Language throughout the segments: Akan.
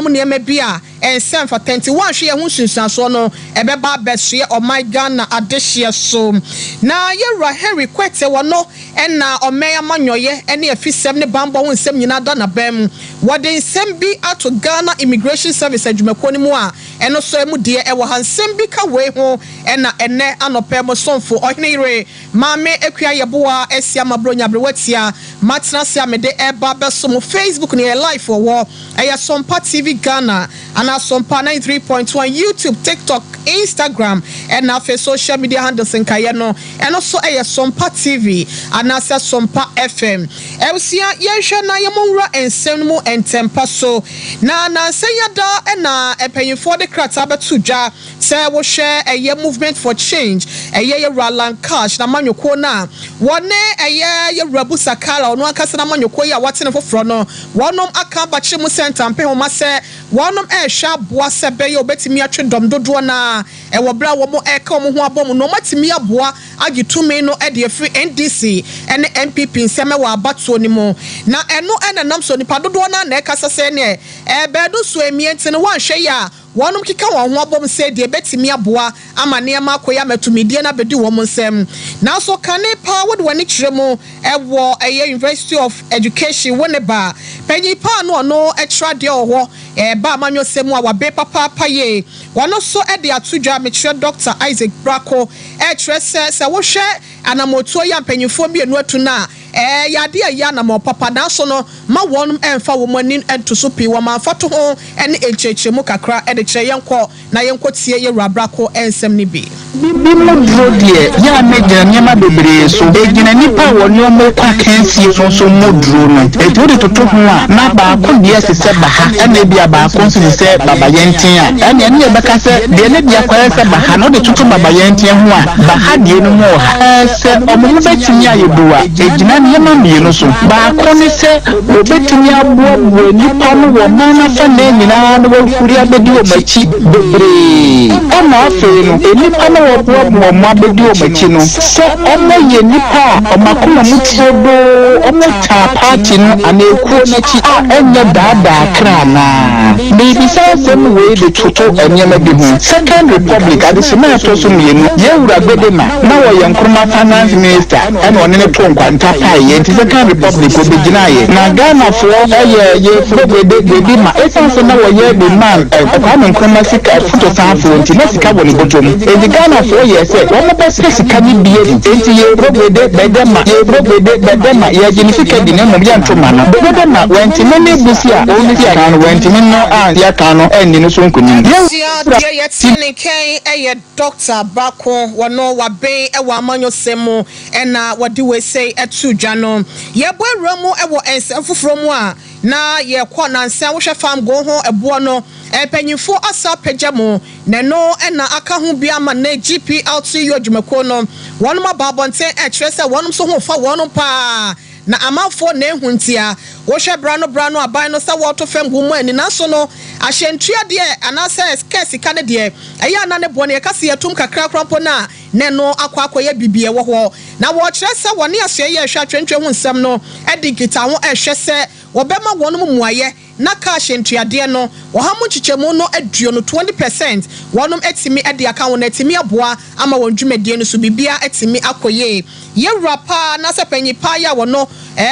mu niema bia ensem for 21 hwe hu sunsanso no ebeba besoe o my Ghana adehye so na yewra Henry Kwete wono ena omeya manyoye ene afisem ne bambo ho nsem nyina da na bam wode nsem bi ato Ghana Immigration Service adwumako ni mu a eno so emu de e wo hansem bi ka we ho ena ene anope mo sonfo ohenire mame ekua yeboa esia mabronya brewatia matna se amede eba beso mo Facebook ni live wo eya Sompa TV Ghana ana Sompa 93.1 YouTube, TikTok, Instagram and na fe social media handles nkaye no eno so eya Sompa TV ana se Sompa FM ewsia yenhwe na yemonwura ensem mu entempa so na seyada ena epanyifo de krata betudwa se wo hwe eye movement for change eye Ralan Cash na manyoko na wone eye Rabu Sakala ono akasa na manyoko ya watene foforo no wonom aka bache mu center mpe homa se wonom ehwa boa se beye obetimi atwe dom dodo na ewo bra wo mo eka mo ho abom no matimi aboa agitumi no e de free NDC ene MPP nseme wa abatuo ni mo na eno ene nam so nipa dodo na ekasa se ne bedu so emienti no wanhwe ya wonum kika won ho abom se de betimi aboa ama ne ma akoya matumidie na bedi wo nsem na so kane pa wode wani kiremu ewo eye University of Education woneba panyi pa no etrade owo ba manyo semu a wabe papa ye wono so e de atudwa mekire Dr. Isaac Brako etrese se wo hwe anamotuo ya panyifo bi enu atu na yade ya na mo papa na so no ma wonum emfa wo manin entoso pi wo ma fato ho ene echechemu kakra e de kire yenko na yenko tie ye Brako ensem ni bi mo die ya meja nyama bebre so egina nipa woni o mo kwa kansie so modro no e to de toto ho a na ba ko die se ba ha ene bia ba ko so se baba yentin a ene ne be ka se de ne bia kwa se ba ha no de toto baba yentin ho a ba ha die no mo ha se o mo betimi ayebuwa egina nyama mienu so ba ko ne se o betimi abuo nipa no wo na na fa na nyina no wo furi abedi o machi bebre o na afi no nipa no wo mo abedi o machi no so o mo ye nipa o makoma mutiodo o mo ta party no aneku na chi a enye dada kra na baby say we de toto enyema bi hu Second Republic adesima to so mienu ye wura gbede na wo ye nkroma finance minister ene one ne to nkwanta pa ye nti Second Republic obegina ye na Ghana fo ye gbede ma esanse na wo ye de man kwa nkroma sika foto sanfo nti na sika wo ne botom e Ghana fo ye se wo mo be sika ni bie nti ye gbede bede ma ye gini sika di ne mo ya ntoma na gbede ma wenti ne ne busi a o ni ya kan wenti ne no a ya kan no eni no so nkunim ye tini ken eye Dr. Brako wono wabe e wa amanyo semu ena wadi we say etudwa no ye boawura mu e wo ensem foforo mu a na ye kwa na nsan wo hwe fam go ho ebo no panyimfo asa pagyamu na no ena aka ho bia ma na GPLT yodwumako no wonum ababonten e kire se wonum so ho fa wonum pa na amafo na ehuntia wo hwe brano aban no sa woto fam gu mu ani na so no ahyentua de anase skesi ka ne de eya na ne bone ye kase yetum kakra krampo na ne no akwakoye bibie wo ho na wo kire se woni aso ye hwa twentwe hu nsem no edigita ho ehwe se wo bema wonum muaye na ka ahyentuade no wo ha mu chichemu no aduo no 20% wonum etimi ede aka won etimi aboa ama won dwumadie no so bibia etimi akoye ye rapa na se panyipa ya wono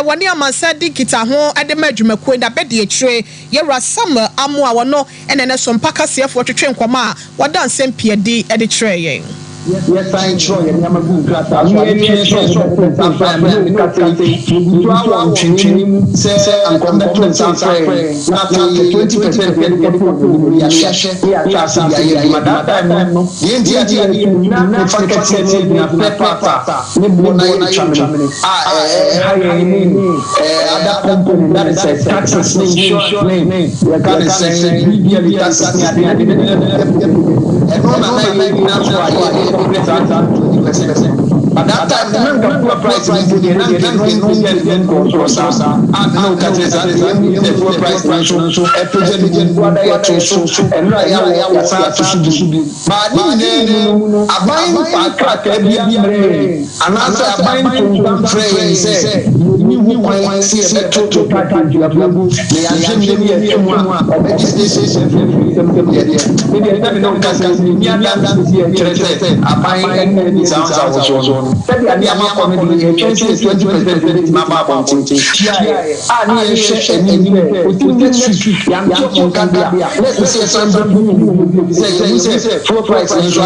woni amansa digita ho ede ma dwumako da bede ekire ye rasam amu a wono enene so mpaka sefo twetwe nkoma wada nsem piedi ede kire yen yes I enjoy and I'm a good grata so I mean so I'm say I'm committed to not 20% get share madam no ye na fact say na papa ne bona ye chamene other company that is a taxes name we can say really taxes and But that time, the man can put price in the man can control Sasa. And now that is the full price so a president what I have to and I have to do. But I buy a crack every and answer I buy to pray say you want see a total package you have they are giving me a of this maybe I don't I buy any sounds also. Said the Anima comedy, a chance is 20% Mama Bonti. I share let's say something. Say, full price and so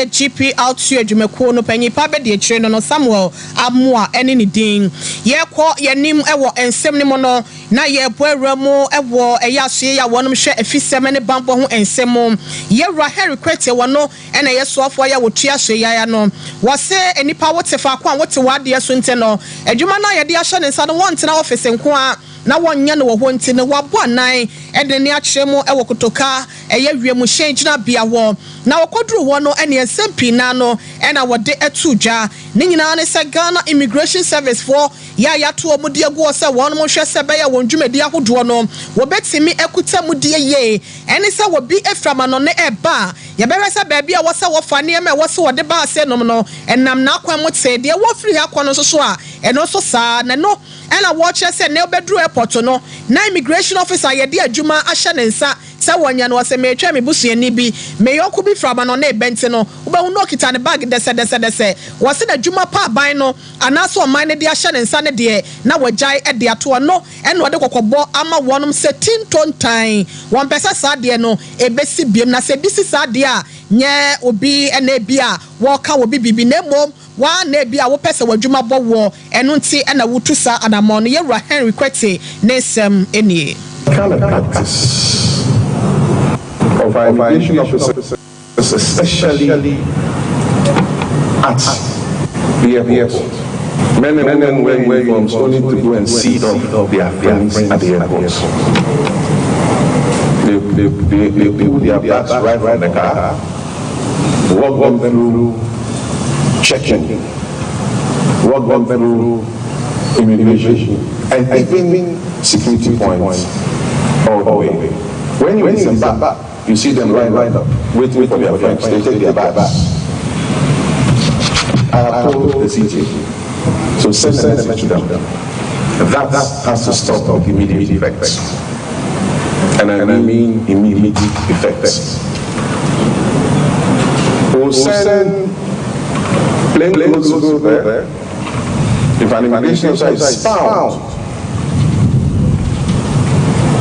GP out to Jumeko no penny pabe de train no Samuel Amua any ding. Ye kwa ye nim ewo ensem no na ye boeramo ewo eyase ya wonom hwe afisem ne bambo ho ensem ye Rahel requete wono ena ye soafo ya wotua hwe ya no wose enipa wote fa kwa wote wade so nte no adwuma na ye de ahye ne nsa no wonte na office nko a na wonya no wo nti ne wabo anan ede ne akyeremu ewo kotoka eye wiemu hyen gina bia wo na wokoduru wo no ene ensem na no ena wode etudwa ne nyina ne se Ghana Immigration Service for ya to omudi agu se won mo hwe se be ya won dwumadi ahodo no wo betimi ekuta mudie ye ene se wo bi eframa no ne eba ye be se ba bia wo se wo fa ne me wo se wo de ba se nom no enam na akwa mo te de wo firi akwa so a eno so saa na no ena wo che se ne obedru airport no na immigration officer ye de adwuma ahye ne nsa se wonya no se me twa me busuani bi me yoku bi frama no na ebente no wo be hu no kita ne bag de se wo se na adwuma pa ban no anaso man ne de ahye ne nsa ne de na wajai e de ato no ena wo de kokobo ama wonom se tinton tan won pesa sa de no ebesi biem na se bisi sa de a nye obi ena bi a wo ka wo bibi na mom wa na bi a wo pesa wadwuma bo wo eno nti ena wutu sa anamon ye Rahel requete nesem enie kind of practice of our immigration officers, especially at the airport. Men and women wearing uniforms only to go and see their friends at the airport. They pull their bags right from the car, walk them through checking, walk them through immigration, and even security points all the way. When you disembark, you see them right up, waiting for their friends. They take their bags. I have told the CJ, so send a message to them. That has to stop with immediate effects. And I mean immediate effects. We'll send plain clothes over there. If an immigration officer is found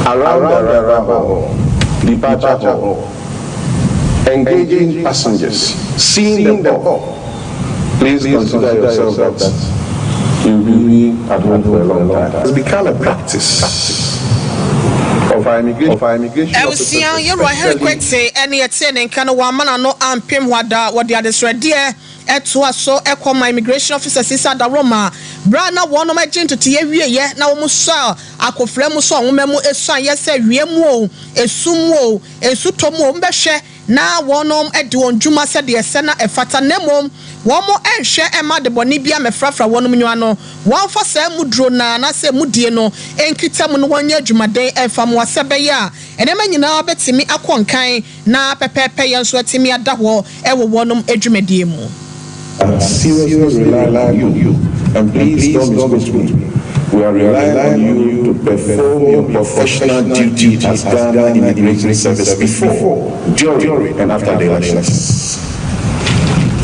around the arrival departure hall, engaging passengers, seeing them all, please consider yourself that you'll be at home for a long time. It's become a practice of our immigration officers. You Rahel Kwete any attending kind of one man no ampim wada what the others ready eto so ekọ my immigration officers isa da Roma bra na wono ma gin to tie wie ye na wo muso akofra mu so onwema mu esuan ye se wie mu o esum o esutom o mbehwe na wonom ede won dwuma se de ese na efata nemom womo enhwe ema de boni bia mefrafra wonom nwa no won fa sa mu dro na se mudie no enkita mu no wonya dwumaden emfa mu asebe ya enema nyina betimi akonkan na pepepe ye nso atimi ada ho ewo wonom adwumadie mu. Seriously rely on you, and please don't misquote me. We are relying on you to perform your professional duty as Ghana Immigration Service before, during, and after the elections.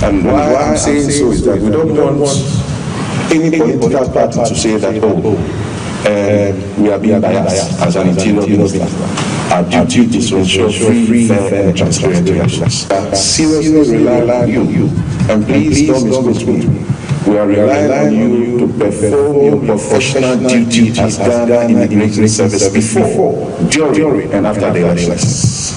And why I'm saying so is that we don't want any political party to say that, we are being biased as an interior minister. Our duty is to ensure free, fair, and transparent elections. Seriously rely on you, and please don't misquote me. We are relying on you to perform your professional duty as Ghana Immigration Service before, during, and after the elections.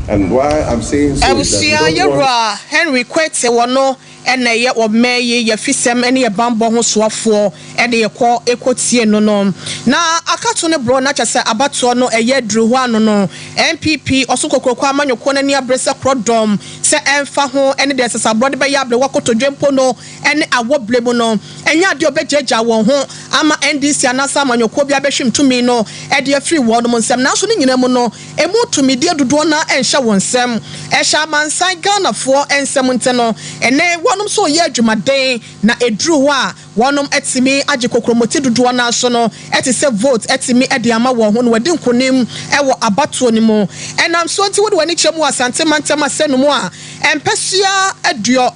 And why I'm saying so is that we don't want Henry Kwete wono ena ye omeyi ye fisem ene ye bambo ho soafo ene ye kɔ ekotie no no na akato ne bro na kyese abato no eye dru ho ano no MPP osokokroko amanyoko na ni abrese krodom se emfa ho ene de sesa bro de be ya able wakotodwempo no ene awoblemu no enya de obegyeja won ho ama NDC anasa amanyoko bia behwem tumi no e de free won no nsem na so ne nyina mu no emu tumi de dodo na enhye won nsem ehya mansan Ghana fo ensem nte no ene wonom so ye adwumaden na edru ho a wonom etimi age kokromoti dodo na so no etise vote etimi ede ama won ho no wadi nkonim ewo abato ni mu enam so nti wode wani kyemu asante mantem asenum a empesua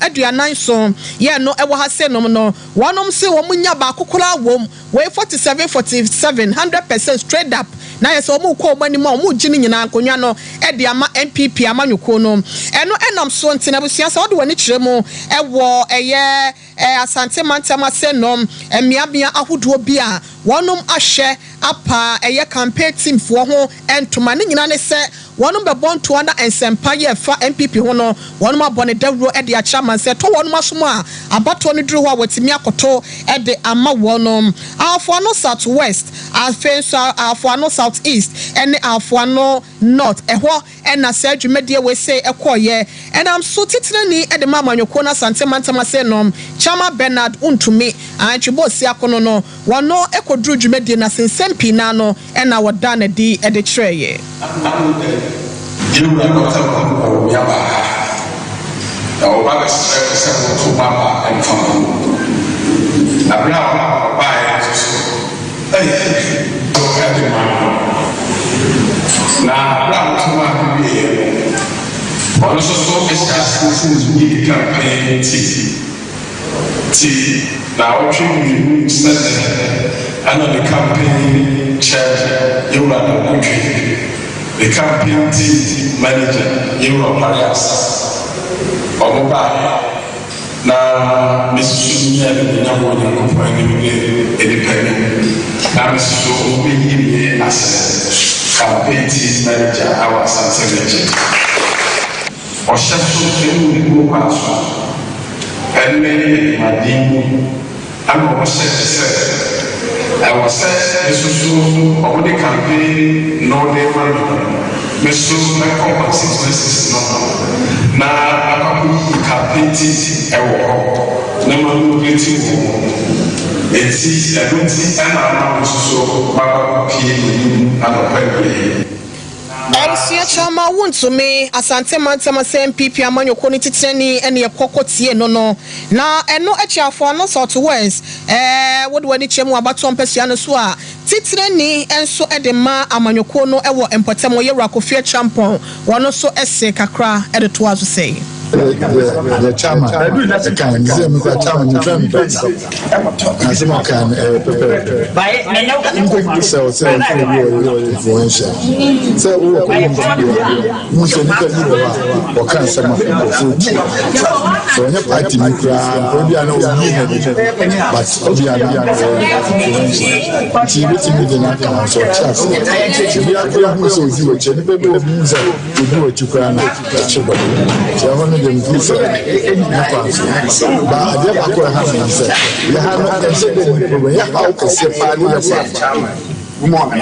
aduanan so ye no ewo ha senum no wonom se wo munya ba kokora wom we 47 100% straight up na yes omu ko omani ma omu gini nyina ankonwa no ede ama MPP amanyuko no eno enam so nti na busua sa wode wani kyeremu ewo eye asante mantem asenum emiabia ahodo bi a wonom ahye apa eye campaign team fo ho entoma ne nyina ne se wonom be bonto na ensempa ye fa MPP ho no wonom abone dawro e de achairman se to wonom asomo a abato ne duru ho a watimi akoto e de ama wonom afo no south west afo no south east ene afo no north eho ena se adwumade we say ekoye enam so titrani e de mamanyoko na sante mantama se nom chama Bernard untumi anchibo si akono no wono ekodru dwumade na sensempi na no ena woda na di e de treye you are not a Yaba. Our Baba said to Baba and Fama. Now, by hey, don't have the man. Now, I'm to be here. But also, so is the campaign now, you said, I know the campaign chair, you are the country. The campaign team manager, Europe Marias, or now, Mrs. Susan, the number one independent. Now, Mrs. Susan, as campaign team manager, our Sansevic. Or Sheffield, the group as and many my dean, I was said. I was said, this was so the campaign, no day one. Mr. My 6 meses now. I campaign I never getting it's I don't see an so Elsia chama wuntu me asante mantama se MPP amanyoko ni titeni ene ekokotie no no na eno echiafo no south west wode wani chemu abato mpesa no so a titreni enso edema amanyoko no ewo empotemo yewra kofie champon wono so ese kakra ede to azu sei the chairman can examine the chairman you can as a can prepare so influential so we can or can some food so any party me probably I know but influential TV the na so chance we are going so you people means to do what you can so them visa but they are going to have you have no how to say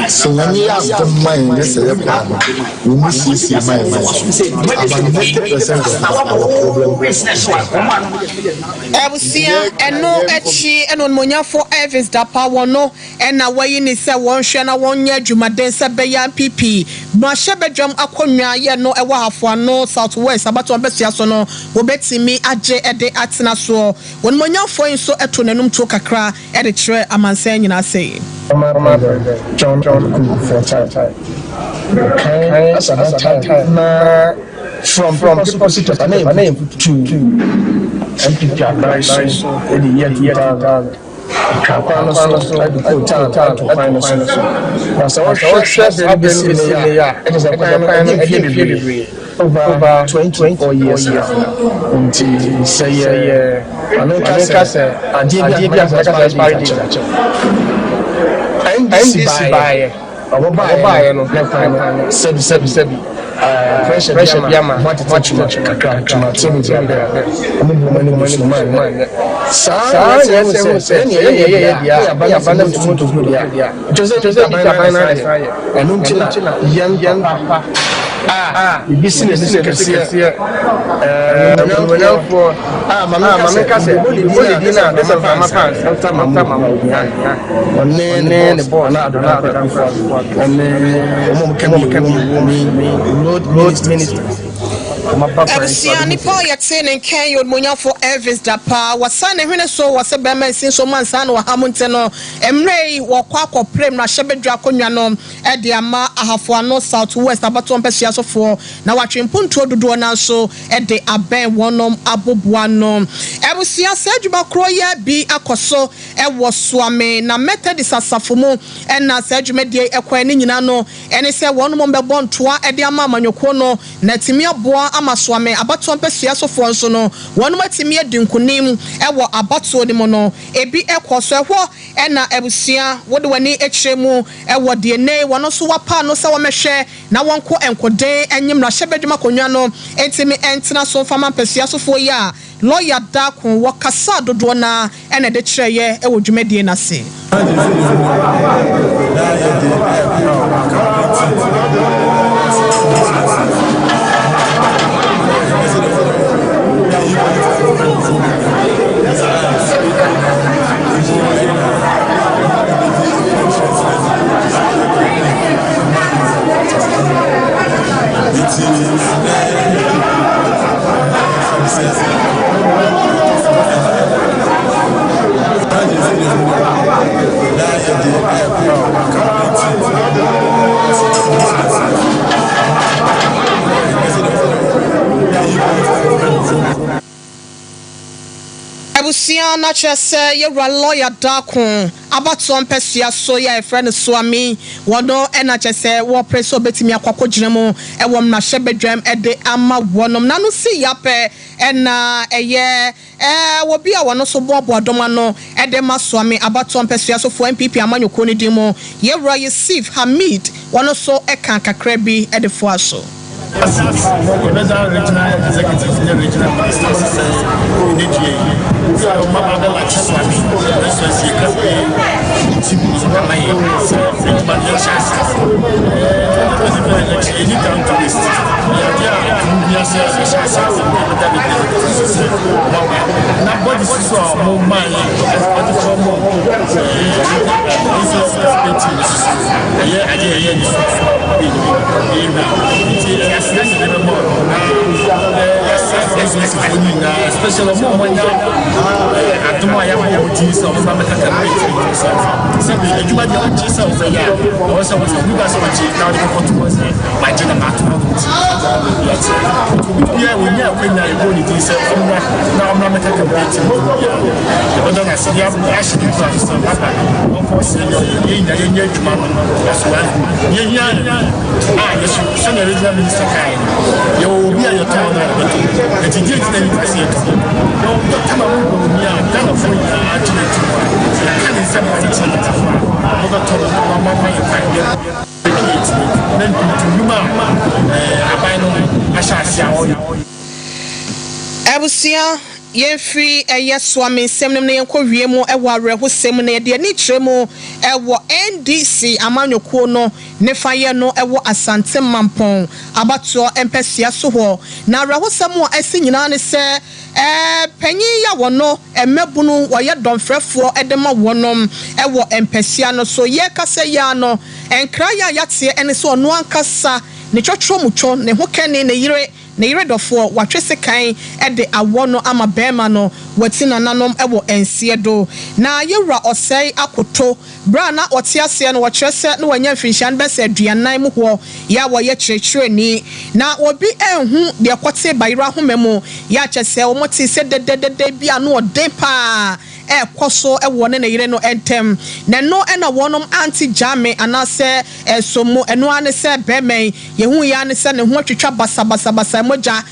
so when you have the mind, this is a problem. We must see mind. About 90% of our problem business. I will see and no echi and on Monya for Evis da power no and now way in is a one shana 1 year Jumadensa Bayan PP. Mashebe jam akonya ye no ewa for no southwest about to besia so no will bet me aje ede atina so when Monya for in so etonenum to kakra ede tre amansen yina say. John for time. As a time from opposite a name to MPP advice in the year Capano to find us. It is a campaign over 24 years until say, I did by sebi pressure biama what kakra team ti abe saa yes say yeah dia abana to dia Jose abana enu ntina yan papa business kese no for mama ka say only dinner the mama pass after mama ne boy na road minister Ebusia nipa yete ne kan yod monya for Elvis Dapa wasa ne hwene so wasa be man sin so man san wa hamunte no emrei wo kwa prem na hyebedwa konwa no e de ama ahafo ano south west abato mpesa so for na watwempunto dodo na so e de aben wonom aboboa no Ebusia sadwuma kro ya bi akoso e wo soame na methodist asafo mu e na sadwuma die ekwa ni nyina no ene se wonom mbebo ntoa e de ama amanyoko no na timi aboa amaswame abato mpesa so for nso no wonom atimi adinkunim e wo abato ni mo no ebi ekoso ehwo e na Ebusia wode wani ekyeremu e wo de ne wono so wapa no se wo mehwe na wonko enkoden enyim na hyebedwuma konwa no etimi entena so fama mpesa so for ya lawyer Dakun wakasa dodo na ene de kyereye e wo dwumadie na se Ebusia na chese yewra lawyer Dakun abato mpesa so ya friend Swami wono ena chese wo preso betimi akwakogyinemu e wom na hyebedwam e de ama wonom na no si yape ena eye wo bia wono so bobo adoma no e de ma Swami abato mpesa so for MPP amanyoko ni dimo yewra Yusuf Hamid wono so e kan kakra bi e de fo aso Regional executive, regional ministers, especially when at the Maya Jesus of America simply you might be Jesus of the year. Also, was you guys watch it now was my general battle. Yeah, we know when I go to this now I'm not making a break. But then I see you have actually some of course in the engagement as well. Yes, you send a regional minister kind. You will be at your town. But you did I see it. No, come on, done a full actually. I can't say Ebusia Yemfri Swami Semnem na yenko wiemu e ware ho sem na de ani kyeremu e wo NDC amanyoko no ne faye no e wo Asante Mampon abato empesia so ho na rehosem a esi nyina ne se panyi ya wono emebunu woye donfrefo e de ma wonom e wo empesia no so ye kase ya no enkra ya yate ene so ono ankasa ne twotwo mutwo ne ho kene ne yire na iredofo watwese kan e de awono ama bema no watina nanom e wo ensie do na yewra osei akoto bra na otiase no wakyerese no wanya mfinshan bese aduanan mu ho ya wo ye kyerkyere ni na obi enhu de akote bayira homemu ya kyese wo moti se dededede bia no ode pa koso wone na yire no entem na no na wonom anti jame anase somo eno ane se bemen yehu ya ane se ne ho atwetwa basa moja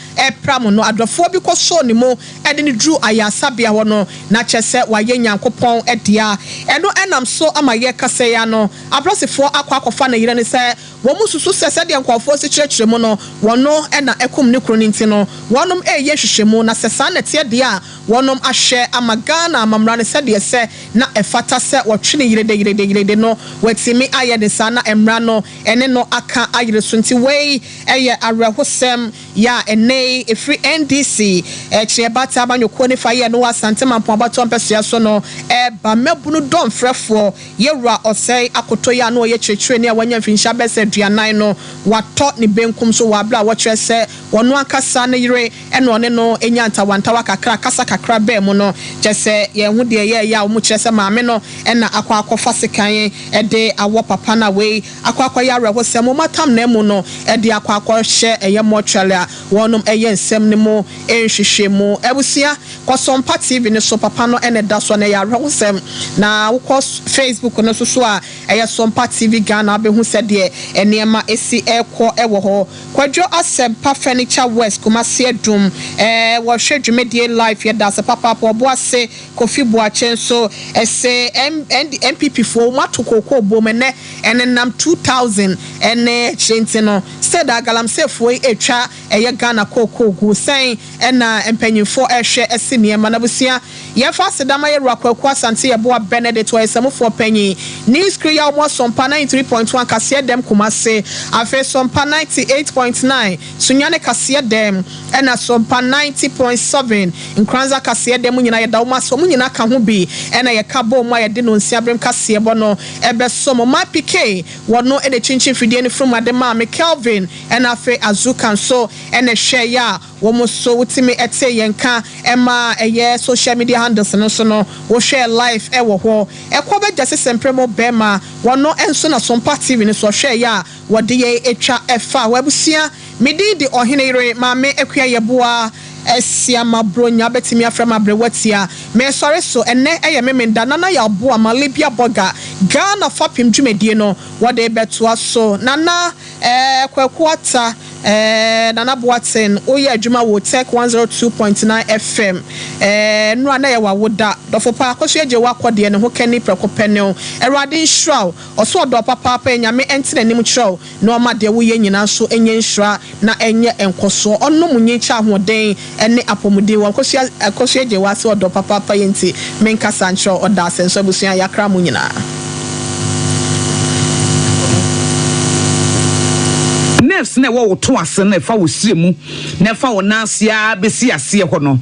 pram no adofo bi koso ni mo de ne dru ayasabia wo no na kyese waye nyankopon dia eno enam so amaye kase ya no abrosefo akwa na yire ne se wo mu susu sese de nkofo se kyerɛkyerɛ mu no wono na ekum ne kro ninti no wonom eye hwehwɛmu na sesa na tie de a wonom ahwɛ amagana amamra ne sɛ de sɛ na efata sɛ wɔtwene yirede no watimi aye de sa na emra no ene no aka ayire so nti wei eye awerɛhosɛm ya ene efri NDC kyerɛ bata abanyoko ne fa ye no asante mampo abato mpɛsoa so no ba mabunu dɔm frɛfoɔ yewura ɔsɛe akoto ya no ye kyerɛkyerɛ ne a wanya mfinsha bɛsɛ duanan no watɔ ne benkum so wabla wɔkyerɛ sɛ wɔno akasa ne yire ene ɔne no enya ntawantawa kakra kasa kakra bɛ mu no kyɛ sɛ ye hu de ye ya wo mu kyerɛ sɛ maame no ena akwa sekan de awɔ papa na wei akwa ya rehosɛm mo matam na mu no de akwa hyɛ eye mortuary a wɔnom eye nsɛm ne mu enhwehwɛ mu ebusia Sompa TV ne so papa no ene da so na ya rehosɛm na wokɔ Facebook no so a eye Sompa TV Ghana abehu sɛ de enema esi ekɔ ewo hɔ kwadwo Asempa Furniture West Kumasi Adum wo hwɛ dwumedie live ye da se papa obo ase Kofi Boachen so ese MPP fo matokoko bomene ene nam 2000 ene chenti no said agalamsefo etwa eye Ghana koko gu sen ena empanyimfo ehwe ese niema na busia ye fa sedama ye rakwaku asante ye boa Benedict wa esamfo panyi news kriya omo Sompa 93.1 kase dem Kumase afa Sompa 98.9 sunyane kase dem ena Sompa 90.7 nkranza kase dem nyina ye da omo so nyina ka ho bi ena ye ka bo mo ye de no nsiabrem kase bo no ebe so mo ma PK wono e de chinchin fidie ne from adema me Kelvin ena afa Azukan so ena hwe ya wo mo so wutimi ete yenka ema eye social media handles no so no wo share live e wo ho e ko be jase sempremo bema wono enso na Sompa TV ne so hwe ya wo de ye etwa efa wabusia medi de ohenere maame akua yeboa esia mabronya betimi afra mabrewatia me sore so enne eye memenda nana ya boa malibia boga Ghana fapim dwumedie no wo de betoa so nana kwakwata Nana Boaten oye adwuma wo Tech 102.9 FM no ana ye wawoda dofo pa akoso eje wakode ne ho kani prekopenel erade nshraw oso odo papa pa nyame entene nim kyerɛw no ma de wo ye nyina so enye nshra na enye enkoso onno munye kya ahoden ene apomuden wo akoso eje wa so odo papa pa yenti menka sancho oda asenso busua yakra mu nyina nerves na wo to ase na fa wo sire mu na fa wo nansia besi ase ho no